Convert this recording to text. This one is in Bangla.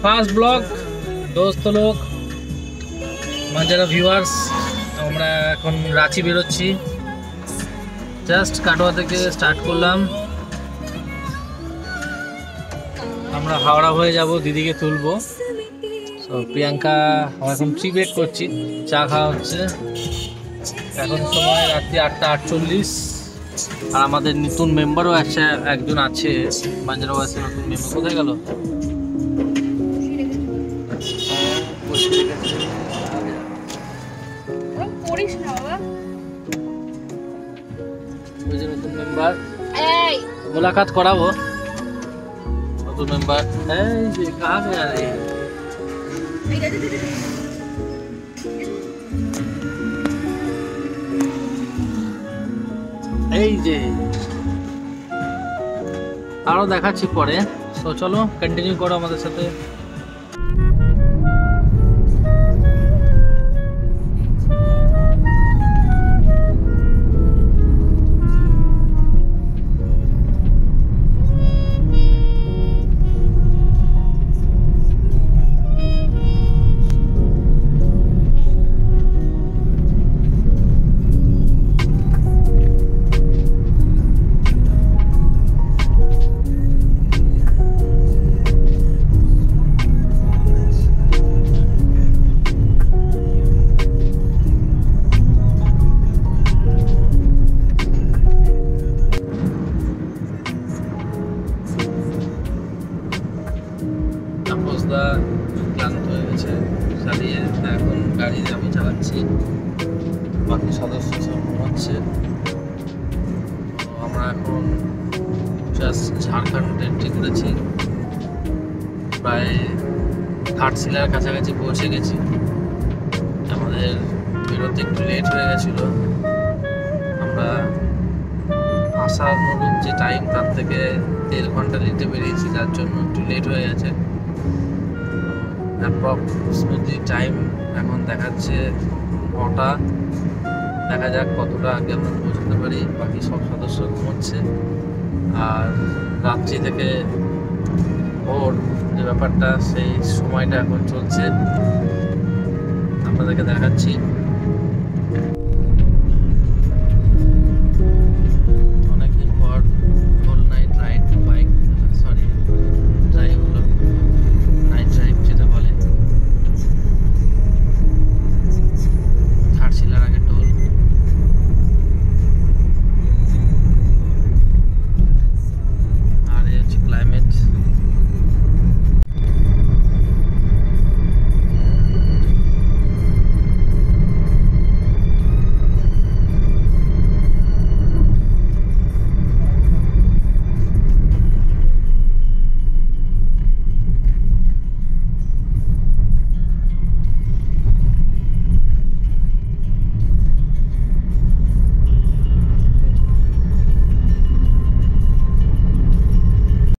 ফার্স্ট ব্লগ দোস্ত লোক যারা ভিউয়ার্স, আমরা এখন রাঁচি বেরোচ্ছি। জাস্ট কাটোয়া থেকে স্টার্ট করলাম, আমরা হাওড়া হয়ে যাব, দিদিকে তুলবো। তো প্রিয়াঙ্কা এখন প্রি বেড করছি, চা খাওয়া হচ্ছে। এখন সময় রাত্রি 8:48। আর আমাদের নতুন মেম্বারও আছে, একজন আছে বাঞ্জারাবাসের নতুন মেম্বার। কোথায় গেল? নতুন মেম্বার মুলাকাত করাবো। নতুন মেম্বার এই যে কাহা গয়া রে, এই যে আরো দেখাচ্ছি পরে। তো চলো কন্টিনিউ করো আমাদের সাথে। ক্লান্ত হয়ে গেছে চালিয়ে, এখন গাড়িতে আমি চালাচ্ছি, বাকি সদস্য সব ঘুমাচ্ছে। তো আমরা এখন জাস্ট ঝাড়খণ্ড এন্ট্রি করেছি, প্রায় ঘাটশিলার কাছাকাছি পৌঁছে গেছি। আমাদের বেরোতে একটু লেট হয়ে গেছিলো, আমরা আসার অনুরূপ যে টাইম তার থেকে 1.5 ঘন্টা লেটে বেরিয়েছি, যার জন্য একটু লেট হয়ে গেছে। অ্যাপ্রক্সিমেটলি টাইম এখন দেখাচ্ছে 9টা। দেখা যাক কতটা আগে আমরা পৌঁছতে পারি। বাকি সব সদস্য ঘুমোচ্ছে। আর রাত্রি থেকে ভোর যে ব্যাপারটা, সেই সময়টা এখন চলছে, আপনাদেরকে দেখাচ্ছি।